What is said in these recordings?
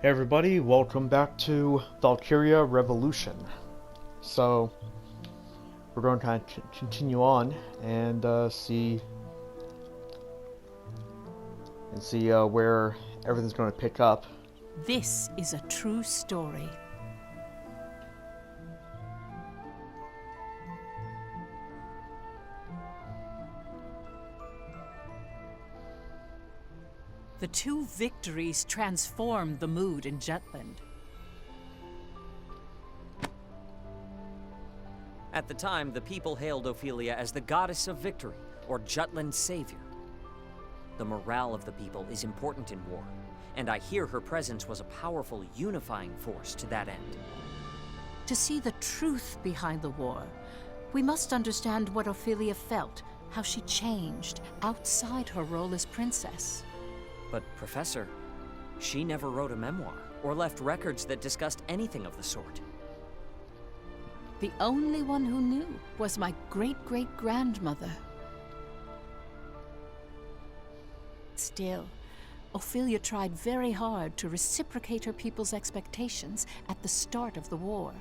Hey everybody, welcome back to Valkyria Revolution. So, we're going to kind of continue on and see where everything's going to pick up. This is a true story. The two victories transformed the mood in Jutland. At the time, the people hailed Ophelia as the goddess of victory, or Jutland's savior. The morale of the people is important in war, and I hear her presence was a powerful unifying force to that end. To see the truth behind the war, we must understand what Ophelia felt, how she changed outside her role as princess. But, Professor, she never wrote a memoir or left records that discussed anything of the sort. The only one who knew was my great-great-grandmother. Still, Ophelia tried very hard to reciprocate her people's expectations at the start of the war.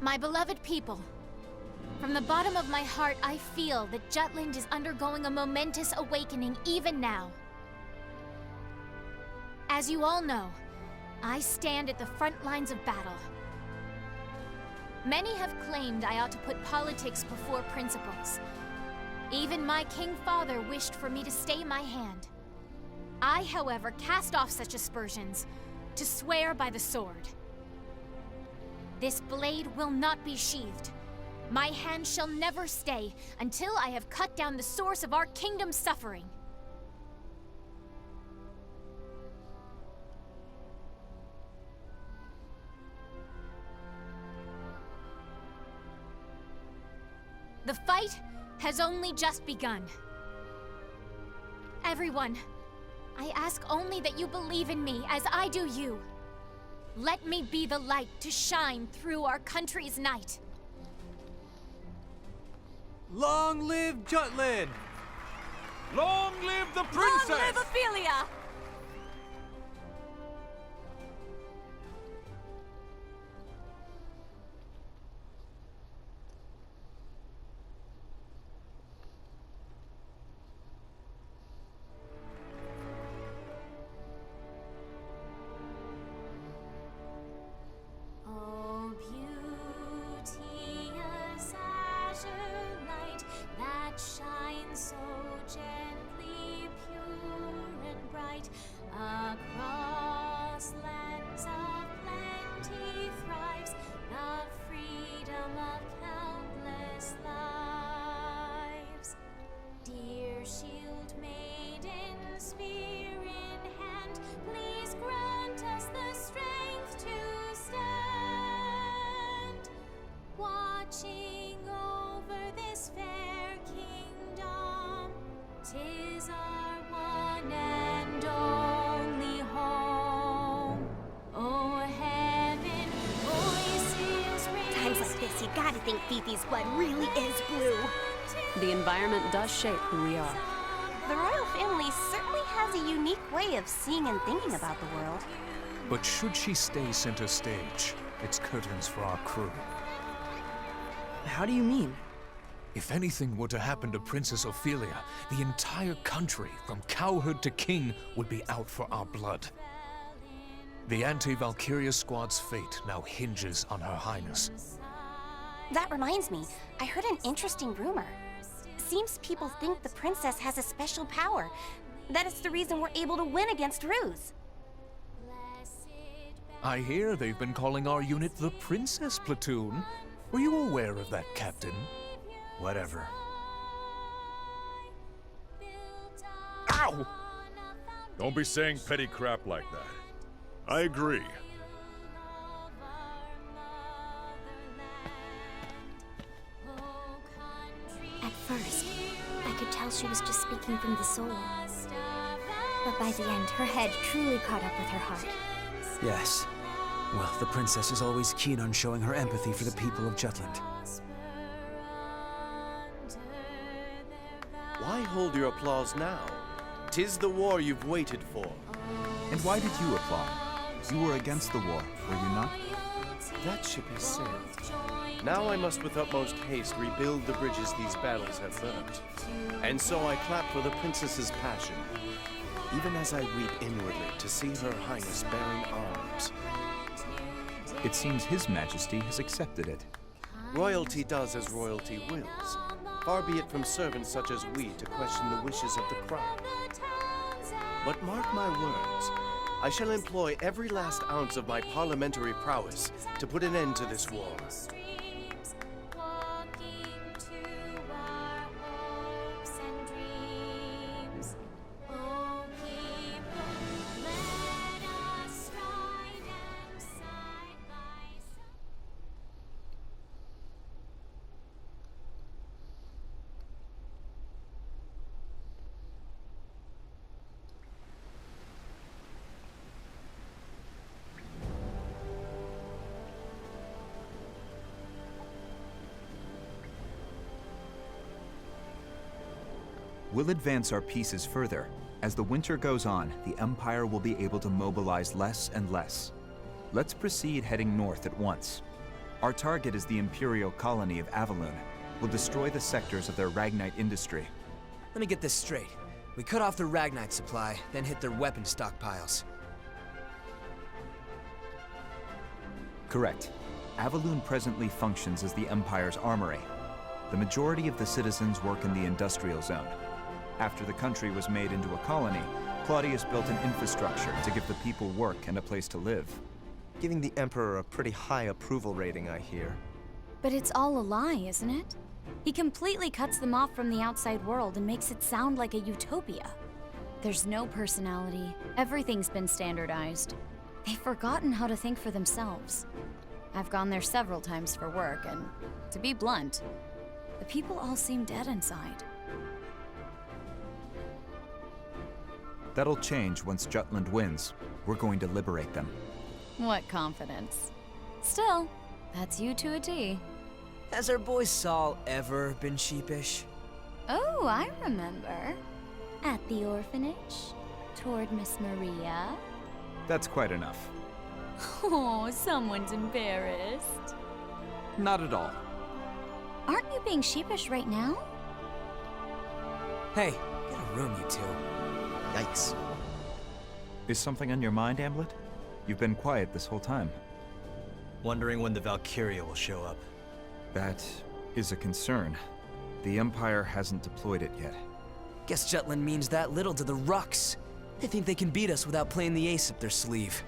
My beloved people, from the bottom of my heart, I feel that Jutland is undergoing a momentous awakening even now. As you all know, I stand at the front lines of battle. Many have claimed I ought to put politics before principles. Even my king father wished for me to stay my hand. I, however, cast off such aspersions to swear by the sword. This blade will not be sheathed. My hand shall never stay until I have cut down the source of our kingdom's suffering. The fight has only just begun. Everyone, I ask only that you believe in me as I do you. Let me be the light to shine through our country's night. Long live Jutland! Long live the princess! Long live Ophelia! Oh, beauteous azure light that shines so gently, pure and bright, across lands of plenty thrives the freedom of countless lives. Dear shield maiden, spear in hand, please grant us the strength to stand, watching over this fair kingdom. 'Tis our one and only home. Oh heaven, voices raise. Times like this, you gotta think Fifi's blood really is blue. The environment does shape who we are. The royal family certainly has a unique way of seeing and thinking about the world. But should she stay center stage, it's curtains for our crew. How do you mean? If anything were to happen to Princess Ophelia, the entire country, from cowherd to king, would be out for our blood. The anti-Valkyria squad's fate now hinges on Her Highness. That reminds me, I heard an interesting rumor. Seems people think the princess has a special power. That is the reason we're able to win against Ruse. I hear they've been calling our unit the Princess Platoon. Were you aware of that, Captain? Whatever. Ow! Don't be saying petty crap like that. I agree. At first, I could tell she was just speaking from the soul. But by the end, her head truly caught up with her heart. Yes. Well, the princess is always keen on showing her empathy for the people of Jutland. Why hold your applause now? 'Tis the war you've waited for. And why did you applaud? You were against the war, were you not? That ship has sailed. Now I must with utmost haste rebuild the bridges these battles have burnt. And so I clap for the princess's passion, even as I weep inwardly to see her highness bearing arms. It seems His Majesty has accepted it. Royalty does as royalty wills. Far be it from servants such as we to question the wishes of the crown. But mark my words, I shall employ every last ounce of my parliamentary prowess to put an end to this war. We'll advance our pieces further. As the winter goes on, the Empire will be able to mobilize less and less. Let's proceed heading north at once. Our target is the Imperial colony of Avalun. We'll destroy the sectors of their Ragnite industry. Let me get this straight. We cut off their Ragnite supply, then hit their weapon stockpiles. Correct. Avalun presently functions as the Empire's armory. The majority of the citizens work in the industrial zone. After the country was made into a colony, Claudius built an infrastructure to give the people work and a place to live. Giving the Emperor a pretty high approval rating, I hear. But it's all a lie, isn't it? He completely cuts them off from the outside world and makes it sound like a utopia. There's no personality. Everything's been standardized. They've forgotten how to think for themselves. I've gone there several times for work, and to be blunt, the people all seem dead inside. That'll change once Jutland wins. We're going to liberate them. What confidence. Still, that's you to a T. Has our boy Saul ever been sheepish? Oh, I remember. At the orphanage, toward Miss Maria. That's quite enough. Oh, someone's embarrassed. Not at all. Aren't you being sheepish right now? Hey, get a room, you two. Yikes. Is something on your mind, Amleth? You've been quiet this whole time. Wondering when the Valkyria will show up. That is a concern. The Empire hasn't deployed it yet. Guess Jutland means that little to the Rucks. They think they can beat us without playing the ace up their sleeve.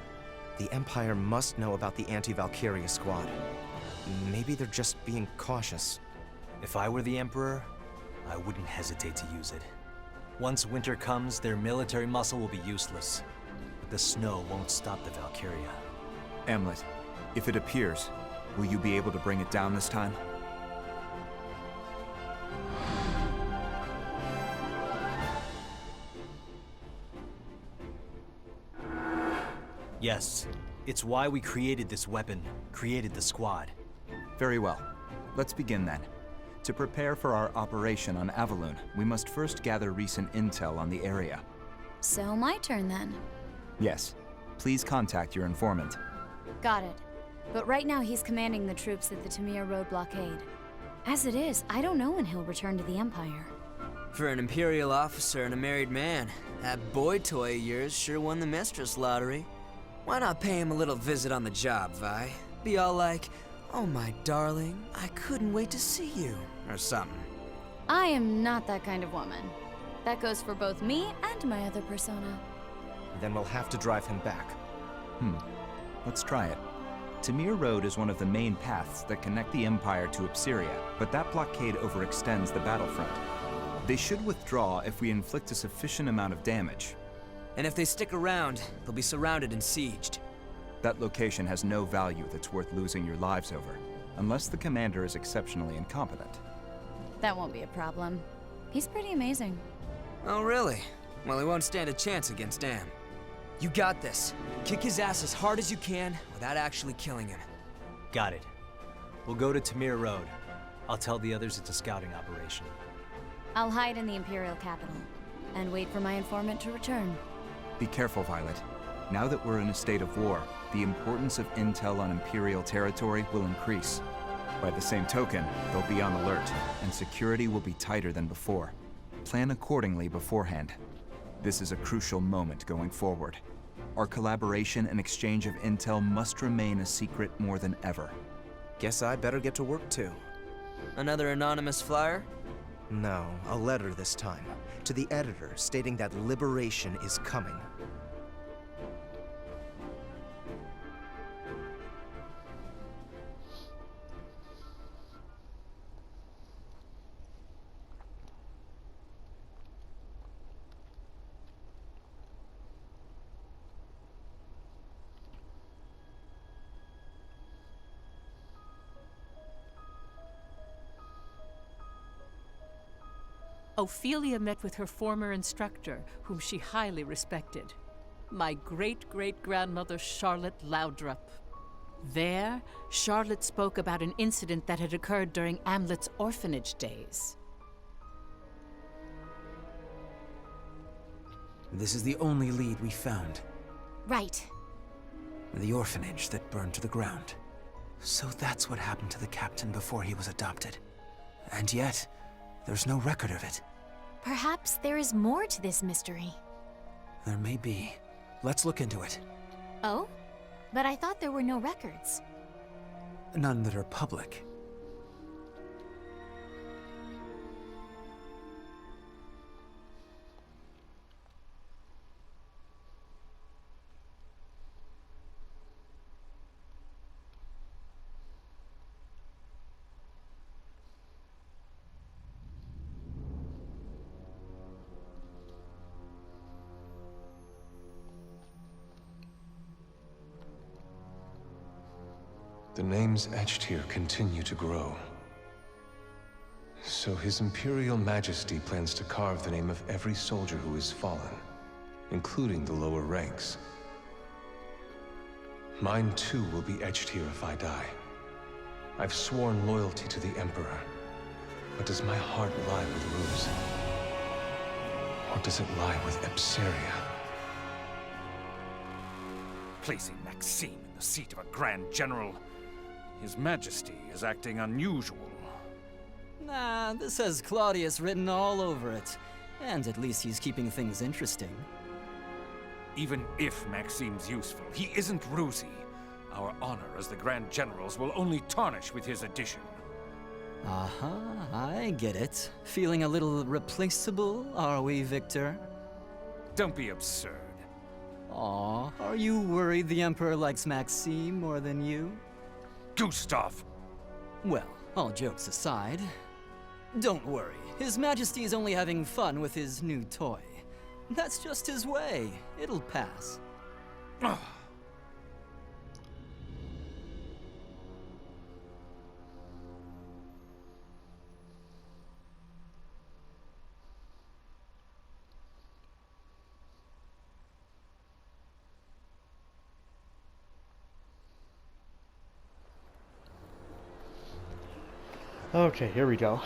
The Empire must know about the anti-Valkyria squad. Maybe they're just being cautious. If I were the Emperor, I wouldn't hesitate to use it. Once winter comes, their military muscle will be useless. But the snow won't stop the Valkyria. Amleth, if it appears, will you be able to bring it down this time? Yes, it's why we created this weapon, created the squad. Very well. Let's begin then. To prepare for our operation on Avalun, we must first gather recent intel on the area. So my turn then. Yes. Please contact your informant. Got it. But right now he's commanding the troops at the Tamir Road blockade. As it is, I don't know when he'll return to the Empire. For an Imperial officer and a married man, that boy toy of yours sure won the mistress lottery. Why not pay him a little visit on the job, Vi? Be all like, "Oh my darling, I couldn't wait to see you," or something. I am not that kind of woman. That goes for both me and my other persona. Then we'll have to drive him back. Let's try it. Tamir Road is one of the main paths that connect the Empire to Upsiria, but that blockade overextends the battlefront. They should withdraw if we inflict a sufficient amount of damage. And if they stick around, they'll be surrounded and sieged. That location has no value that's worth losing your lives over, unless the commander is exceptionally incompetent. That won't be a problem. He's pretty amazing. Oh, really? Well, he won't stand a chance against Am. You got this. Kick his ass as hard as you can without actually killing him. Got it. We'll go to Tamir Road. I'll tell the others it's a scouting operation. I'll hide in the Imperial capital and wait for my informant to return. Be careful, Violet. Now that we're in a state of war, the importance of intel on Imperial territory will increase. By the same token, they'll be on alert, and security will be tighter than before. Plan accordingly beforehand. This is a crucial moment going forward. Our collaboration and exchange of intel must remain a secret more than ever. Guess I better get to work too. Another anonymous flyer? No, a letter this time. To the editor, stating that liberation is coming. Ophelia met with her former instructor, whom she highly respected, my great-great-grandmother Charlotte Loudrup. There, Charlotte spoke about an incident that had occurred during Amleth's orphanage days. This is the only lead we found. Right. The orphanage that burned to the ground. So that's what happened to the captain before he was adopted. And yet, there's no record of it. Perhaps there is more to this mystery. There may be. Let's look into it. Oh? But I thought there were no records. None that are public. The names etched here continue to grow. So His Imperial Majesty plans to carve the name of every soldier who has fallen, including the lower ranks. Mine too will be etched here if I die. I've sworn loyalty to the Emperor, but does my heart lie with Ruse? Or does it lie with Epseria? Placing Maxime in the seat of a Grand General. His Majesty is acting unusual. Nah, this has Claudius written all over it. And at least he's keeping things interesting. Even if Maxime's useful, he isn't Ruzi. Our honor as the Grand Generals will only tarnish with his addition. I get it. Feeling a little replaceable, are we, Victor? Don't be absurd. Aw, are you worried the Emperor likes Maxime more than you? Gustav! Well, all jokes aside, don't worry. His Majesty is only having fun with his new toy. That's just his way. It'll pass. Okay, here we go.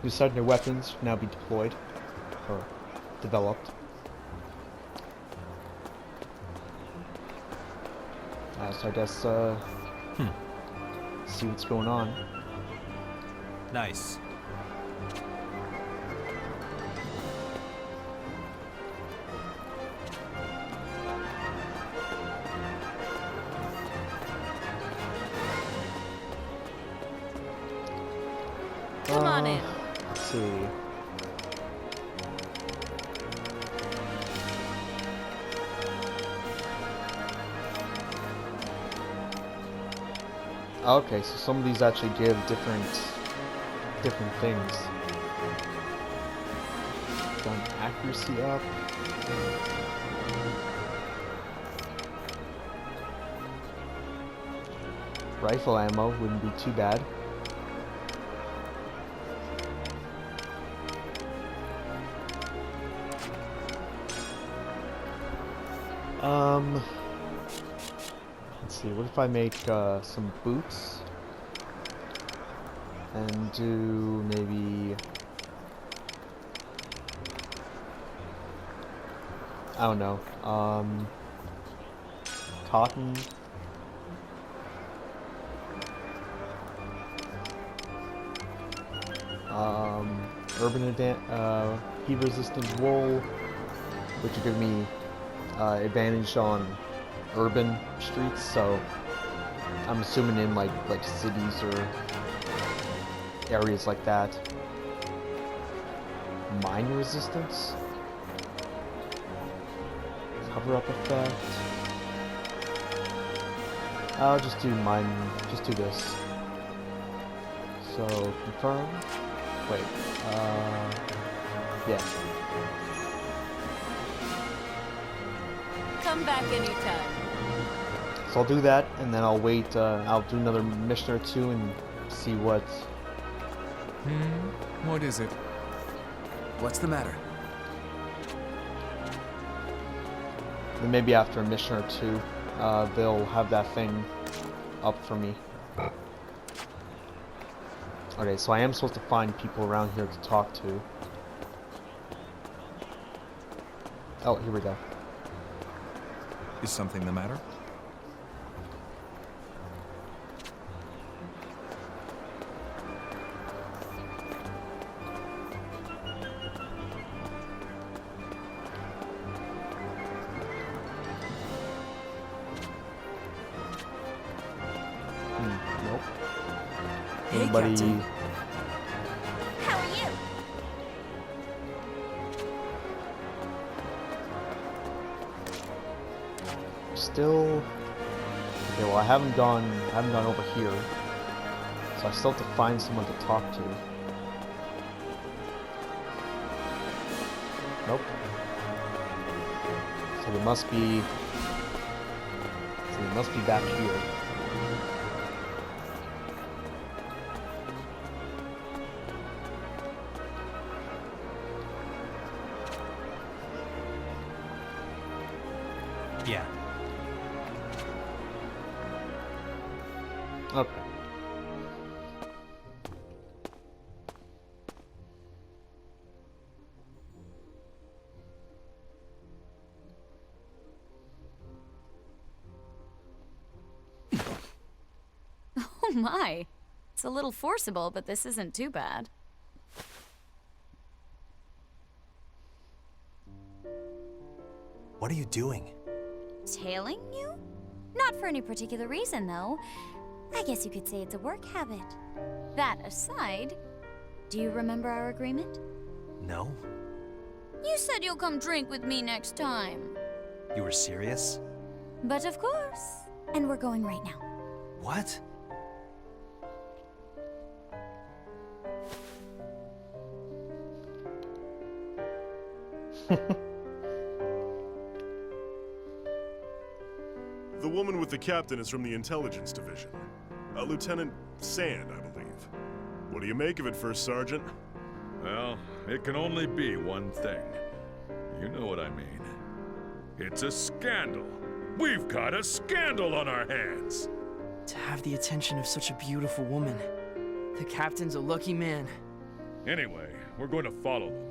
Decided new weapons now be deployed or developed. So I guess see what's going on. Nice. Come on in. Let's see. Okay, so some of these actually give different things. gun accuracy up. Rifle ammo wouldn't be too bad. Let's see, what if I make some boots and do maybe, I don't know, cotton, heat resistant wool, which would give me advantage on urban streets, so I'm assuming in like cities or areas like that. Mine resistance, cover up effect. I'll just do mine. Just do this. So confirm. Wait. Yeah. Come back anytime. So I'll do that, and then I'll wait. I'll do another mission or two and see what. What is it? What's the matter? Then maybe after a mission or two, they'll have that thing up for me. Okay, so I am supposed to find people around here to talk to. Oh, here we go. Is something the matter? Nope. Hey, Anybody? Captain. How are you? Still. Okay, well I haven't gone over here. So I still have to find someone to talk to. Nope. So they must be back here. Yeah. Okay. Oh my. It's a little forcible, but this isn't too bad. What are you doing? Tailing you? Not for any particular reason, though. I guess you could say it's a work habit. That aside, do you remember our agreement? No? You said you'll come drink with me next time. You were serious? But of course. And we're going right now. What? The woman with the captain is from the intelligence division. Lieutenant Sand, I believe. What do you make of it, First Sergeant? Well, it can only be one thing. You know what I mean. It's a scandal. We've got a scandal on our hands. To have the attention of such a beautiful woman. The captain's a lucky man. Anyway, we're going to follow them.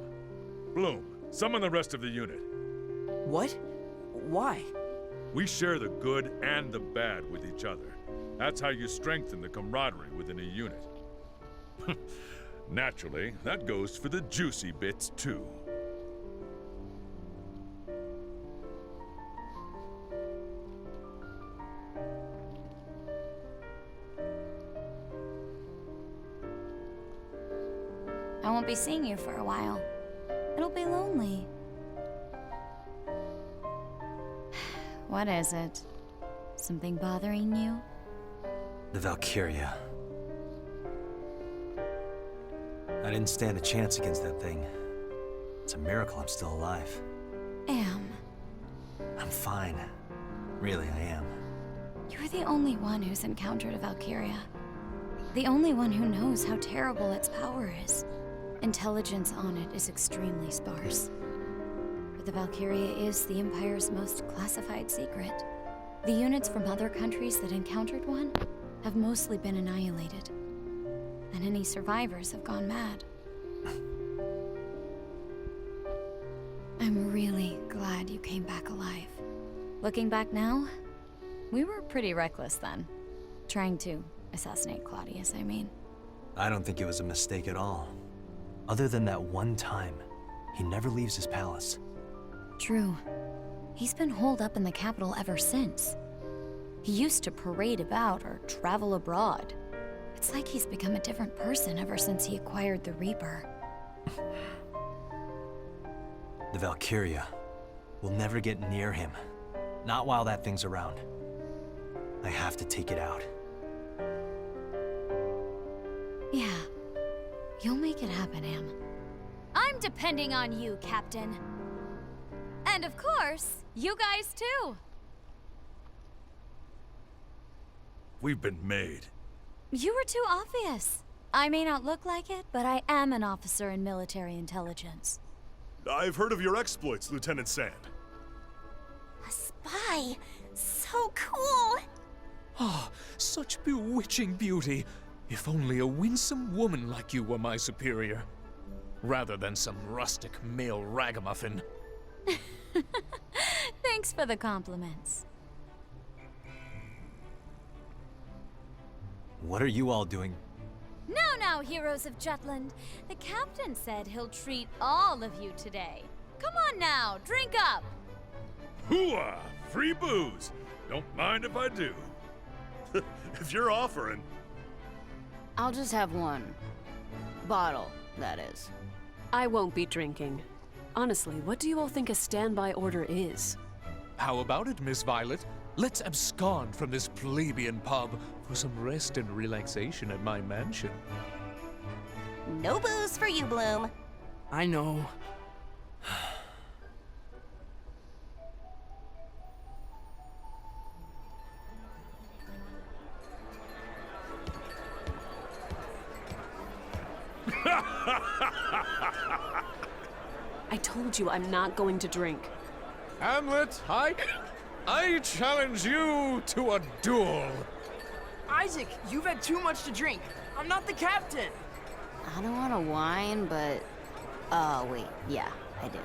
Bloom, summon the rest of the unit. What? Why? We share the good and the bad with each other. That's how you strengthen the camaraderie within a unit. Naturally, that goes for the juicy bits too. I won't be seeing you for a while. It'll be lonely. What is it? Something bothering you? The Valkyria. I didn't stand a chance against that thing. It's a miracle I'm still alive. Am, I'm fine. Really, I am. you're the only one who's encountered a Valkyria. The only one who knows how terrible its power is. Intelligence on it is extremely sparse. But the Valkyria is the Empire's most classified secret. The units from other countries that encountered one have mostly been annihilated. And any survivors have gone mad. I'm really glad you came back alive. Looking back now, we were pretty reckless then. Trying to assassinate Claudius, I mean. I don't think it was a mistake at all. Other than that one time, he never leaves his palace. True. He's been holed up in the capital ever since. He used to parade about or travel abroad. It's like he's become a different person ever since he acquired the Reaper. The Valkyria will never get near him. Not while that thing's around. I have to take it out. Yeah. You'll make it happen, Am. I'm depending on you, Captain. And of course, you guys too. We've been made. You were too obvious. I may not look like it, but I am an officer in military intelligence. I've heard of your exploits, Lieutenant Sand. A spy! So cool! Ah, such bewitching beauty. If only a winsome woman like you were my superior. Rather than some rustic male ragamuffin. Thanks for the compliments. What are you all doing? Now, heroes of Jutland. The captain said he'll treat all of you today. Come on now, drink up. Hooah! Free booze. Don't mind if I do. If you're offering. I'll just have one. Bottle, that is. I won't be drinking. Honestly, what do you all think a standby order is? How about it, Miss Violet? Let's abscond from this plebeian pub for some rest and relaxation at my mansion. No booze for you, Bloom. I know. I told you I'm not going to drink. Amleth, I challenge you to a duel. Isaac, you've had too much to drink. I'm not the captain. I don't want to whine, but... Oh, wait. Yeah, I do.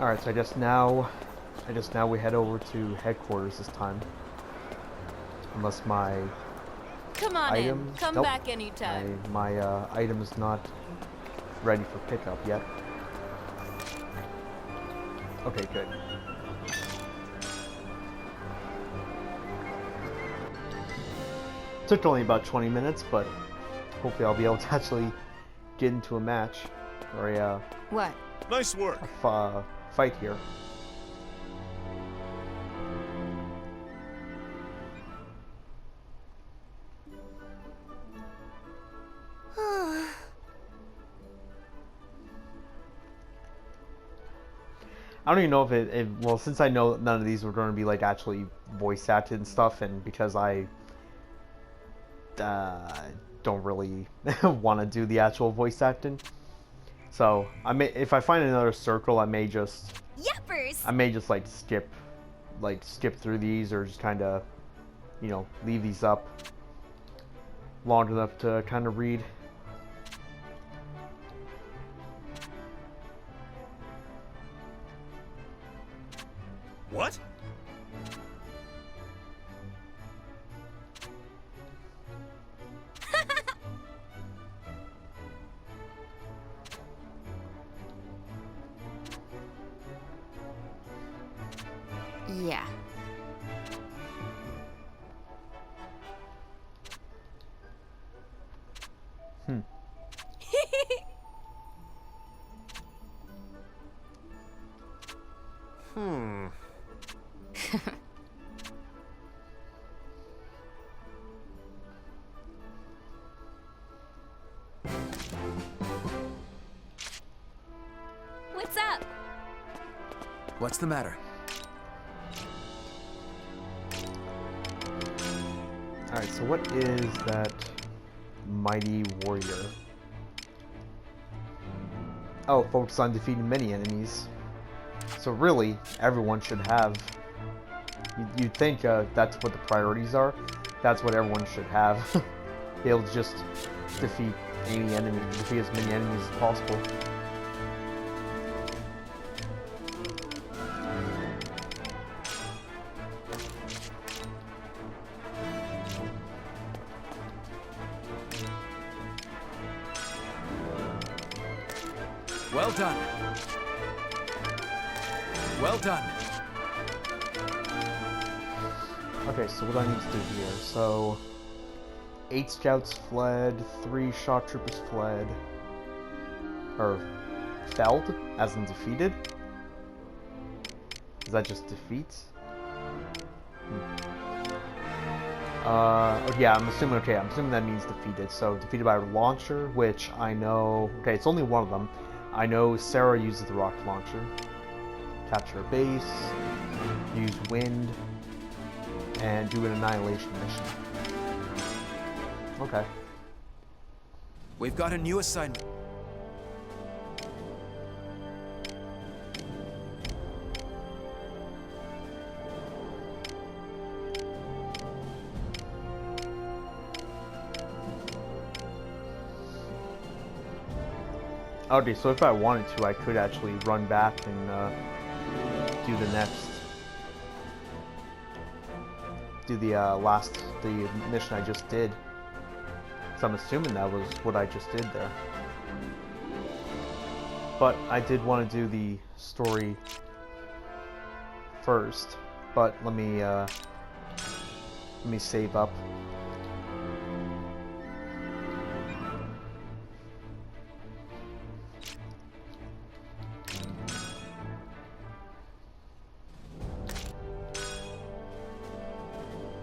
Alright, so I guess now we head over to headquarters this time. Unless my Come on item... in. Come nope, back anytime. My item is not ready for pickup yet. Okay, good. Took only about 20 minutes, but hopefully I'll be able to actually get into a match or a What? Nice work. Fight here. I don't even know if well, since I know none of these were going to be like actually voice acted and stuff, and because I don't really want to do the actual voice acting, so if I find another circle, I may just Yuppers! like skip through these, or just kind of, leave these up long enough to kind of read. What? Yeah. What's the matter? Alright, so what is that mighty warrior? Oh, focus on defeating many enemies. So really, everyone should have... You'd think that's what the priorities are. That's what everyone should have. Be able to just defeat any enemy, defeat as many enemies as possible. Well done. Well done. Okay, so what do I need to do here? So, 8 scouts fled, 3 shock troopers fled. Or, felled, as in defeated? Is that just defeats? Yeah, I'm assuming that means defeated. So, defeated by a launcher, which I know... Okay, it's only one of them. I know Sarah uses the rocket launcher. Capture a base, use wind, and do an annihilation mission. Okay. We've got a new assignment. Okay, so if I wanted to, I could actually run back and do the mission I just did. So I'm assuming that was what I just did there. But I did want to do the story first. But let me save up.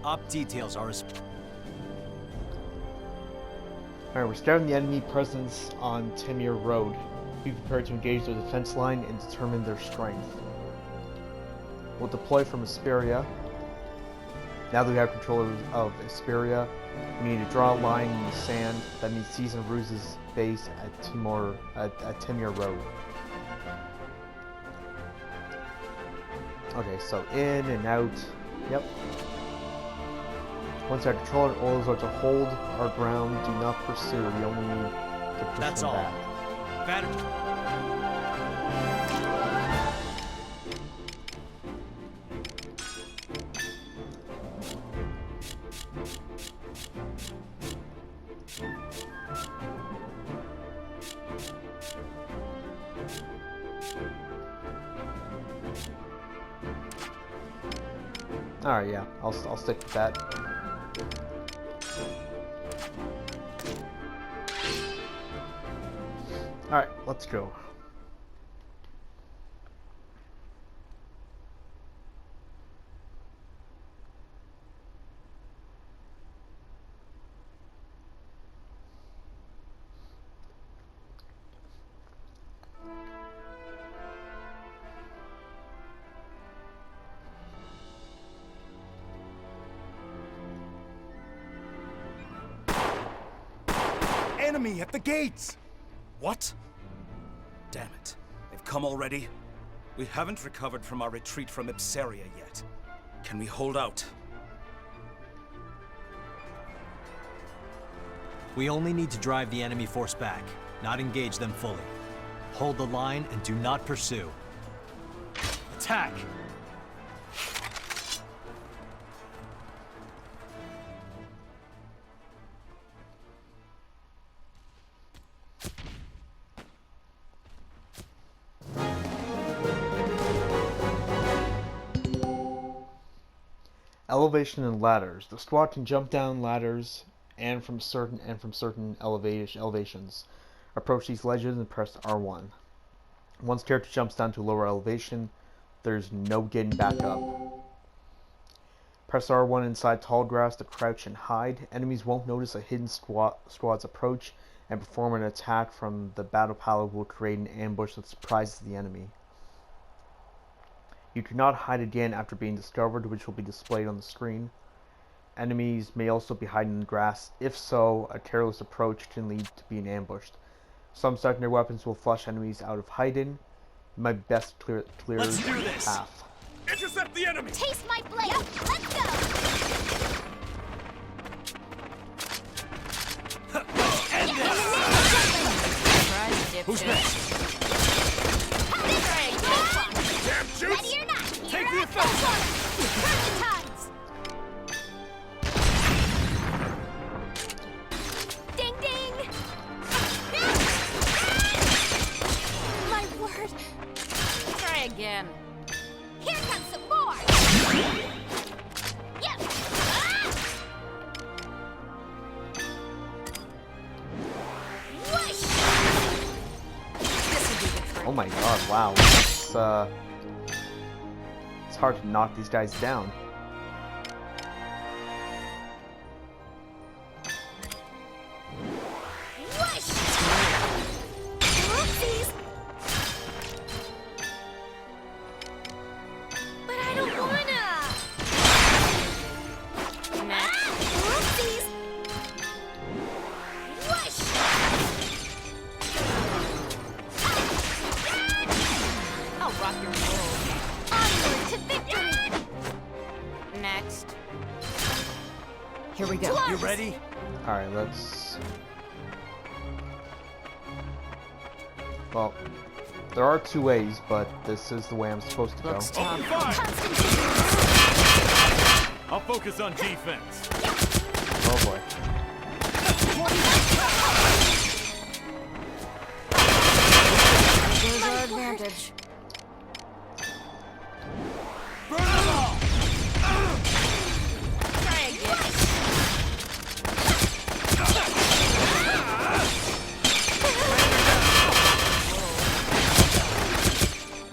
Op details are as... Alright, we're scouting the enemy presence on Timir Road. Be prepared to engage their defense line and determine their strength. We'll deploy from Asperia. Now that we have control of Asperia, we need to draw a line in the sand that meets Caesar Ruse's base at Timir Road. Okay, so in and out. Yep. Once our control and orders are to hold our ground, do not pursue. We only need to push them back. Alright, yeah, I'll stick with that. Alright, let's go. Enemy at the gates! What? Damn it. They've come already? We haven't recovered from our retreat from Ipsaria yet. Can we hold out? We only need to drive the enemy force back, not engage them fully. Hold the line and do not pursue. Attack! Elevation and ladders. The squad can jump down ladders and from certain elevations. Approach these ledges and press R1. Once character jumps down to a lower elevation, there's no getting back up. Press R1 inside tall grass to crouch and hide. Enemies won't notice a hidden squad's approach, and perform an attack from the battle palette will create an ambush that surprises the enemy. You cannot hide again after being discovered, which will be displayed on the screen. Enemies may also be hiding in the grass. If so, a careless approach can lead to being ambushed. Some secondary weapons will flush enemies out of hiding. It might be best to clear Let's do the this. path. Intercept the enemy! Taste my blade! Let's go! End this! Who's next? Damn shoots! Ready or not, here Take the I offensive! go! Turn the tides! Ding ding! My word! Try again. Here comes some more! Yes! Whoosh! Oh my god, wow. It's hard to knock these guys down. Whoosh! Oopsies! But I don't wanna! Oopsies! Whoosh! I'll rock your world. Onward to victory! Next. Here we go. You ready? Alright, let's... Well, there are two ways, but this is the way I'm supposed to go. Looks tough. Open fire! I'll focus on defense. Oh boy. There's our advantage. Burn them all! Try again.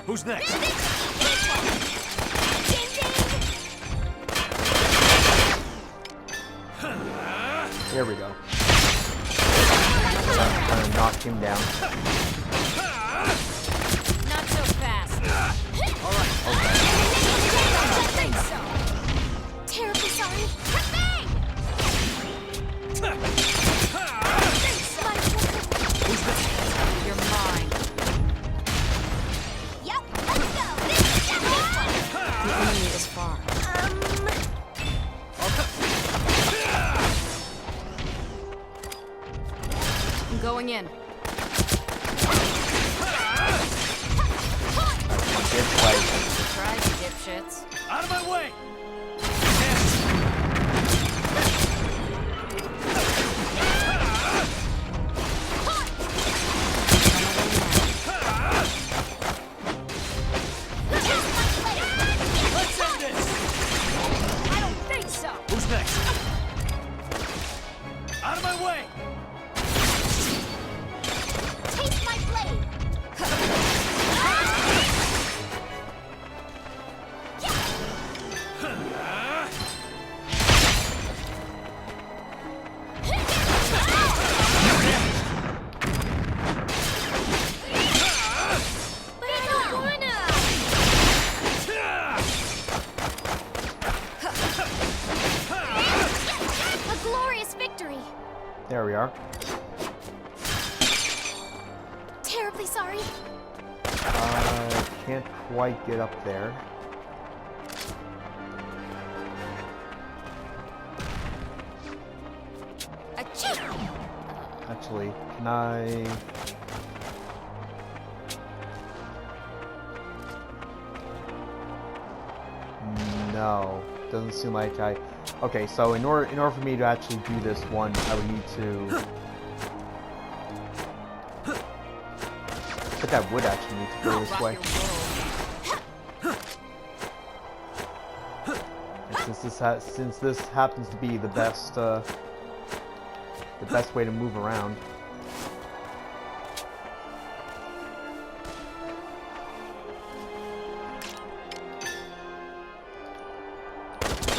Who's next? Here we go. I'm gonna knock him down. Not so fast. Okay. Terribly sorry. You're mine. Yep, let's go. The enemy is far. I'm going in. Surprise, you dipshits. Out of my way! Let's end this! I don't think so. Who's next? Out of my way! Taste my blade! But I don't wanna! A glorious victory! There we are. Terribly sorry. Can't quite get up there. Achoo! Actually, can I... No, doesn't seem like I... Okay, so in order for me to actually do this one, I would need to... I think I would actually need to go this way. And since this happens to be the best way to move around.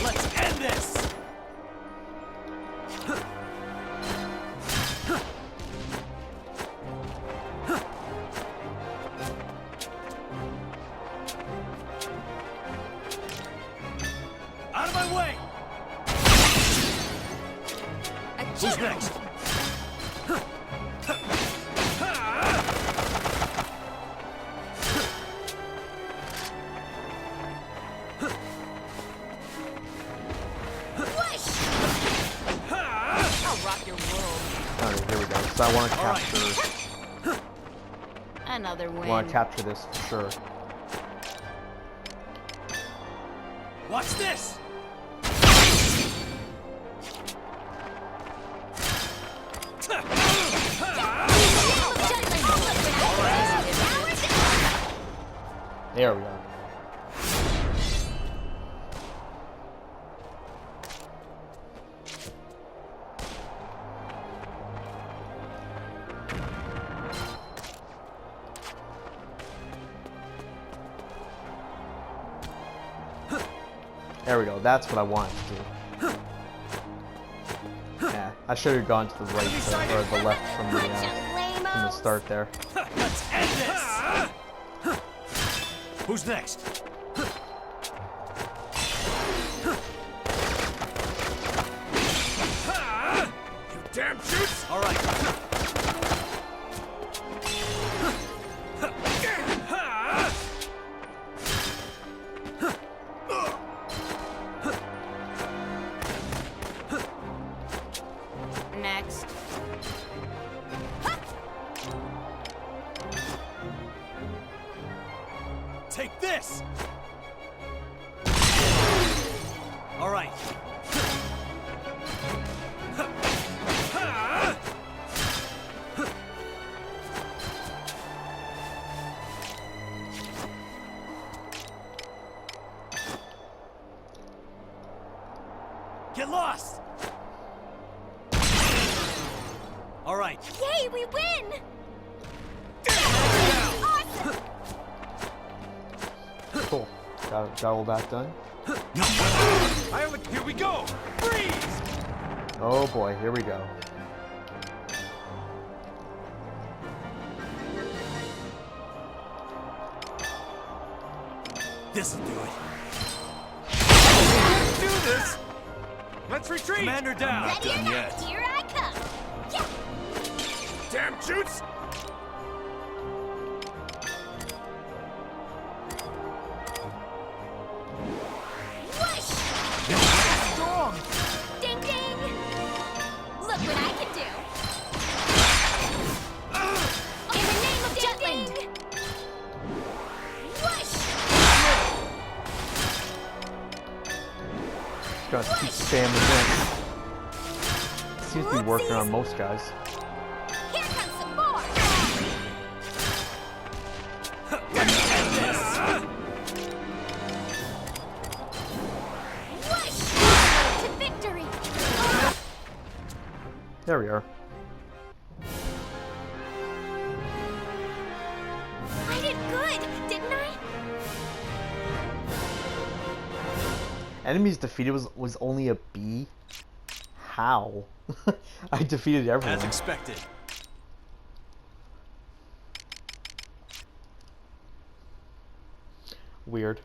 Let's end this! Who's next? I'll rock your world. Alright, here we go. So I want to capture. Another I win. want to capture this for sure. Watch this! There we go. There we go. That's what I wanted to do. Yeah, I should have gone to the right or the left from the start there. Let's end this! Who's next? You damn shoots! All right. Next. Take this! All right. Get lost! All right. Yay, we win! Cool. Got all that done. Here we go! Freeze! Oh boy, here we go. This'll do it. Do this! Let's retreat! Commander down! Not done yet. Here I come! Yeah. Damn shoots! Storm! Ding ding! Look what I can do! In the name of Jutland! Whoosh! Just gotta keep spamming this. Seems to be working on most guys. Here comes some more! Whoosh! To victory! There we are. I did good, didn't I? Enemies defeated was only a B? How? I defeated everyone. As expected. Weird.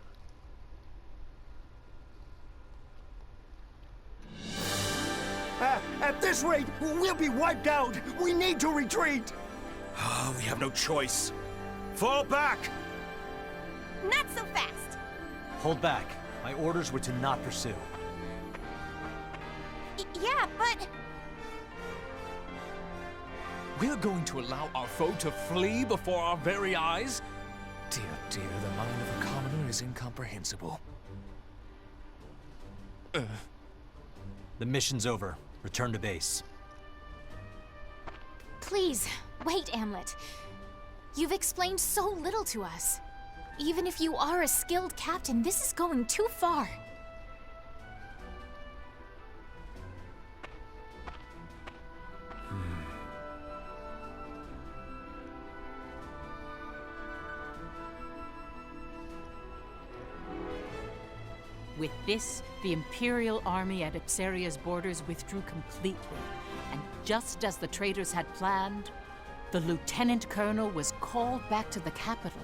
At this rate, we'll be wiped out! We need to retreat! We have no choice. Fall back! Not so fast! Hold back. My orders were to not pursue. Yeah, but... We're going to allow our foe to flee before our very eyes? Dear, dear, the mind of a commoner is incomprehensible. The mission's over. Return to base. Please, wait, Amleth. You've explained so little to us. Even if you are a skilled captain, this is going too far. With this, the Imperial army at Ipsaria's borders withdrew completely, and just as the traitors had planned, the lieutenant colonel was called back to the capital.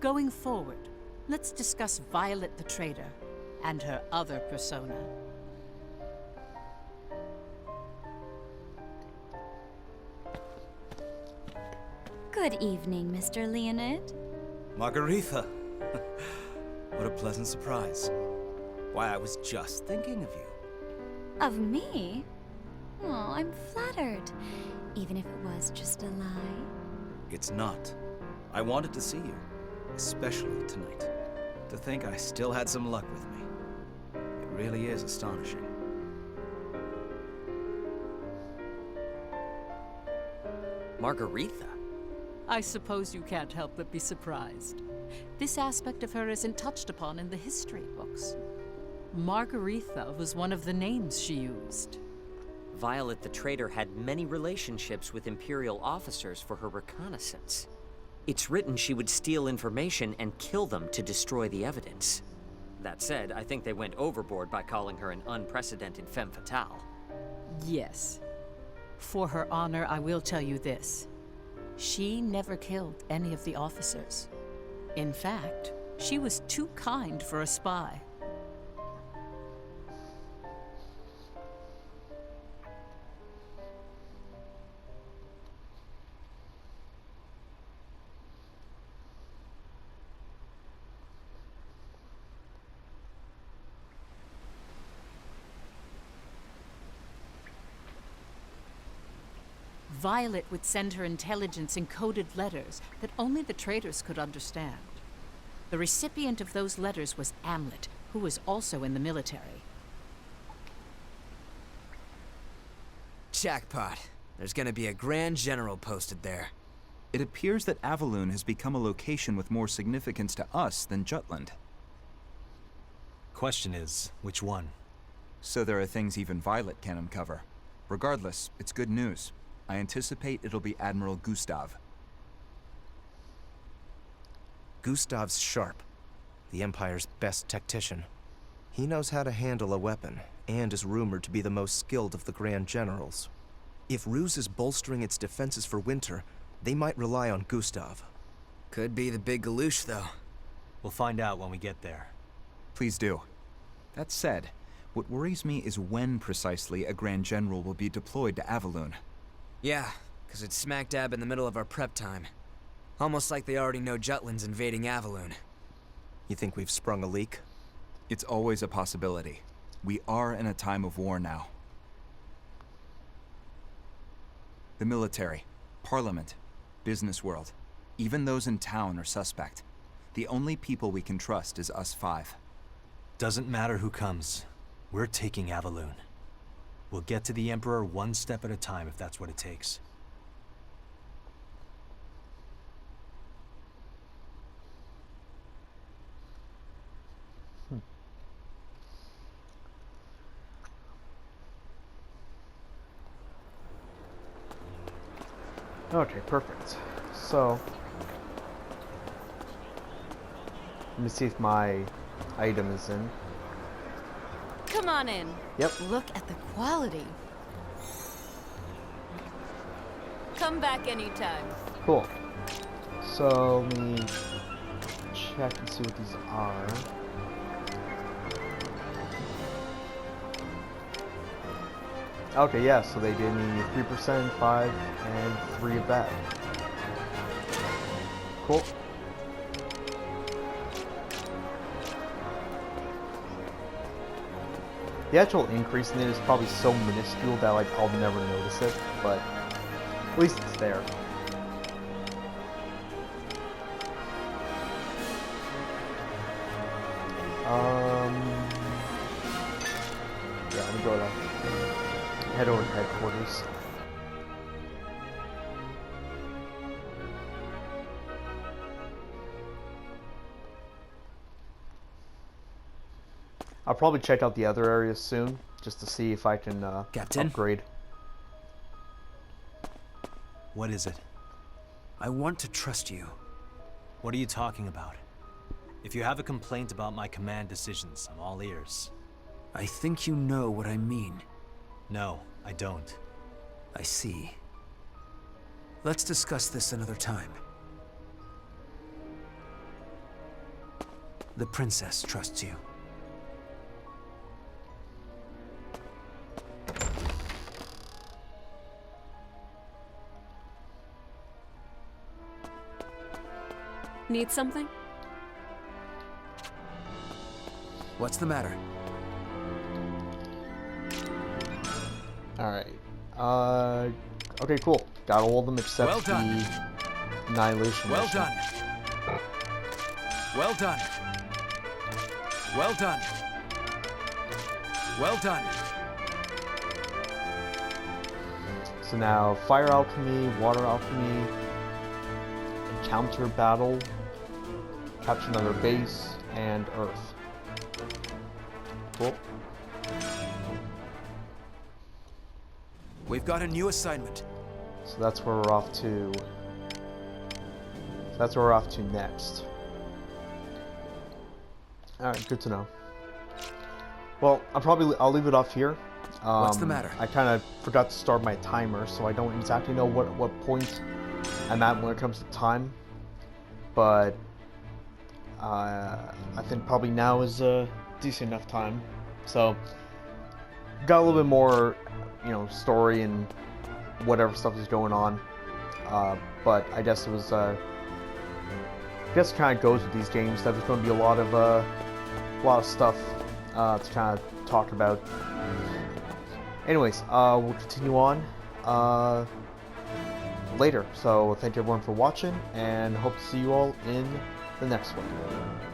Going forward, let's discuss Violet the Traitor and her other persona. Good evening, Mr. Leonid. Margaretha! What a pleasant surprise. Why, I was just thinking of you. Of me? Oh, I'm flattered. Even if it was just a lie. It's not. I wanted to see you, especially tonight. To think I still had some luck with me. It really is astonishing. Margaretha? I suppose you can't help but be surprised. This aspect of her isn't touched upon in the history books. Margaretha was one of the names she used. Violet the Traitor had many relationships with Imperial officers for her reconnaissance. It's written she would steal information and kill them to destroy the evidence. That said, I think they went overboard by calling her an unprecedented femme fatale. Yes. For her honor, I will tell you this. She never killed any of the officers. In fact, she was too kind for a spy. Violet would send her intelligence in coded letters that only the traitors could understand. The recipient of those letters was Amleth, who was also in the military. Jackpot. There's gonna be a Grand General posted there. It appears that Avaloon has become a location with more significance to us than Jutland. Question is, which one? So there are things even Violet can uncover. Regardless, it's good news. I anticipate it'll be Admiral Gustav. Gustav's sharp. The Empire's best tactician. He knows how to handle a weapon, and is rumored to be the most skilled of the Grand Generals. If Ruse is bolstering its defenses for winter, they might rely on Gustav. Could be the big Galouche, though. We'll find out when we get there. Please do. That said, what worries me is when precisely a Grand General will be deployed to Avaloon. Yeah, because it's smack dab in the middle of our prep time. Almost like they already know Jutland's invading Avaloon. You think we've sprung a leak? It's always a possibility. We are in a time of war now. The military, parliament, business world, even those in town are suspect. The only people we can trust is us five. Doesn't matter who comes. We're taking Avaloon. We'll get to the Emperor one step at a time if that's what it takes. Okay, perfect. So, let me see if my item is in. Come on in. Yep. Look at the quality. Come back anytime. Cool. So, let me check and see what these are. Okay, yeah, so they gave me 3%, 5, and 3 of that. Cool. The actual increase in it is probably so minuscule that like I'll never notice it, but at least it's there. Yeah, let me go to head over to headquarters. I'll probably check out the other areas soon, just to see if I can Captain? upgrade. What is it? I want to trust you. What are you talking about? If you have a complaint about my command decisions, I'm all ears. I think you know what I mean. No, I don't. I see. Let's discuss this another time. The princess trusts you. Need something? What's the matter? Alright. Okay, cool. Got all of them except Well done. the Annihilation Well mission. done. Well done. Well done. Well done. So now, Fire Alchemy, Water Alchemy, Encounter Battle, Capture another base, and Earth. Cool. We've got a new assignment. So that's where we're off to. That's where we're off to next. Alright, good to know. Well, I'll leave it off here. What's the matter? I kind of forgot to start my timer, so I don't exactly know what point I'm at when it comes to time. But I think probably now is a decent enough time. So got a little bit more, story and whatever stuff is going on. But I guess it was. I guess it kind of goes with these games that there's going to be a lot of stuff to kind of talk about. Anyways, we'll continue on later. So thank you everyone for watching, and hope to see you all in the next one.